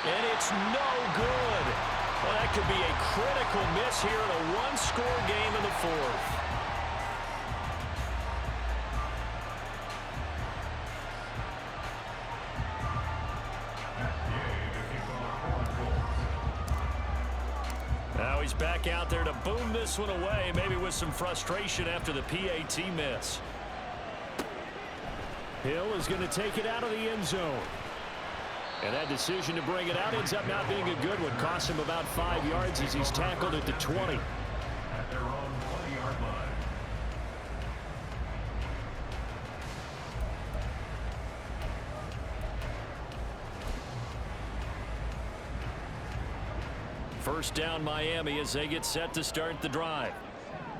And it's no good. Well, that could be a critical miss here in a one-score game in the fourth. Now he's back out there to boom this one away, maybe with some frustration after the PAT miss. Hill is going to take it out of the end zone. And that decision to bring it out ends up not being a good one. Costs him about 5 yards as he's tackled at the 20. At their own 20-yard line. First down Miami as they get set to start the drive.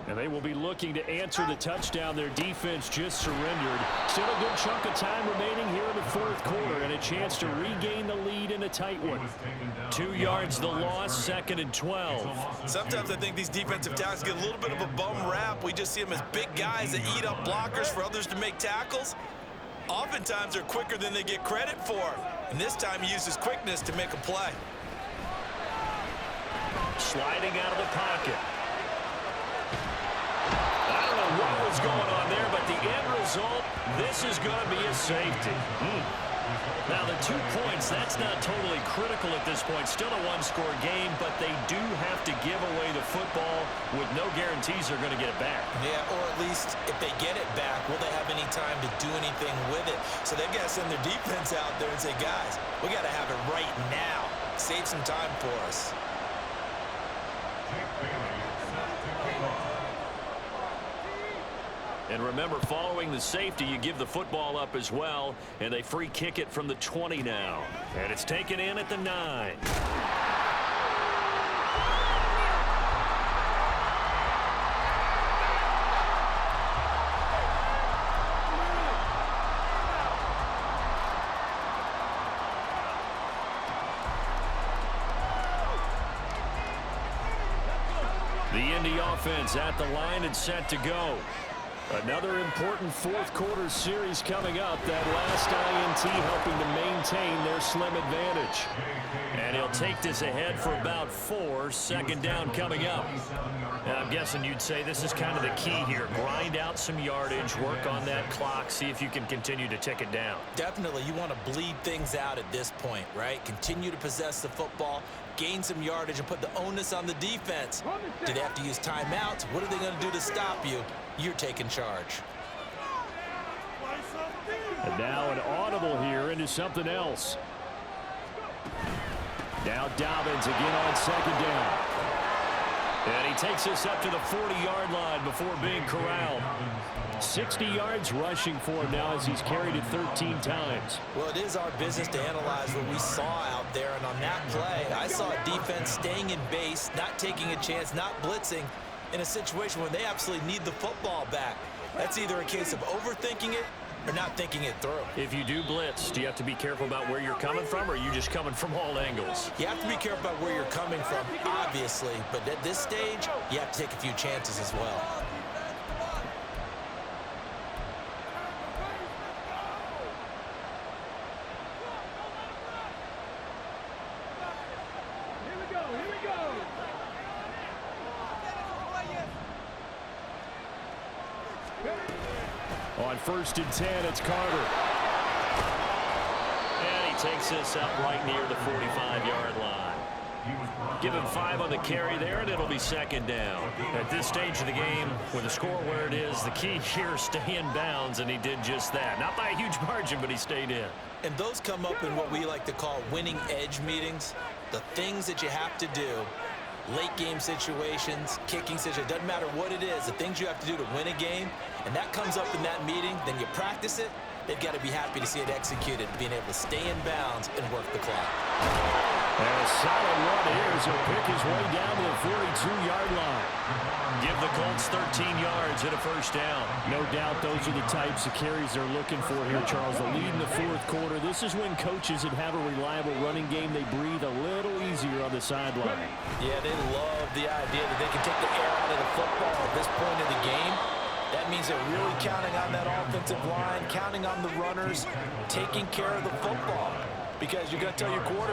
And they will be looking to answer the touchdown their defense just surrendered. Still a good chunk of time remaining here in the fourth quarter and a chance to regain the lead in a tight one. 2 yards the loss, 2nd and 12. Sometimes I think these defensive tackles get a little bit of a bum rap. We just see them as big guys that eat up blockers for others to make tackles. Oftentimes they're quicker than they get credit for. And this time he uses quickness to make a play. Sliding out of the pocket. I don't know what was going on there, but the end result, this is going to be a safety. Now, the 2 points, that's not totally critical at this point. Still a one-score game, but they do have to give away the football with no guarantees they're going to get it back. Yeah, or at least if they get it back, will they have any time to do anything with it? So they've got to send their defense out there and say, guys, we got to have it right now. Save some time for us. And remember, following the safety, you give the football up as well, and they free kick it from the 20 now. And it's taken in at the 9. The Indy offense at the line and set to go. Another important fourth quarter series coming up. That last INT helping to maintain their slim advantage. And he'll take this ahead for about 4. 2nd down coming up. And I'm guessing you'd say this is kind of the key here. Grind out some yardage, work on that clock, see if you can continue to tick it down. Definitely, you want to bleed things out at this point, right? Continue to possess the football, gain some yardage, and put the onus on the defense. Do they have to use timeouts? What are they going to do to stop you? You're taking charge. And now an audible here into something else. Now Dobbins again on 2nd down. And he takes us up to the 40-yard line before being corralled. 60 yards rushing for him now as he's carried it 13 times. Well, it is our business to analyze what we saw out there. And on that play, I saw a defense staying in base, not taking a chance, not blitzing in a situation where they absolutely need the football back. That's either a case of overthinking it or not thinking it through. If you do blitz, do you have to be careful about where you're coming from, or are you just coming from all angles? You have to be careful about where you're coming from, obviously. But at this stage, you have to take a few chances as well. On 1st and 10, it's Carter. And he takes this up right near the 45-yard line. Give him 5 on the carry there, and it'll be 2nd down. At this stage of the game, with the score where it is, the key here is stay in bounds, and he did just that. Not by a huge margin, but he stayed in. And those come up in what we like to call winning edge meetings. The things that you have to do. Late game situations, kicking situations, doesn't matter what it is, the things you have to do to win a game, and that comes up in that meeting, then you practice it, they've got to be happy to see it executed, being able to stay in bounds and work the clock. And a solid run here as he'll pick his way down to the 42-yard line. Give the Colts 13 yards and a 1st down. No doubt those are the types of carries they're looking for here, Charles. The lead in the fourth quarter. This is when coaches that have a reliable running game, they breathe a little easier on the sideline. Yeah, they love the idea that they can take the air out of the football at this point in the game. That means they're really counting on that offensive line, counting on the runners, taking care of the football. Because you're going to tell your quarterback,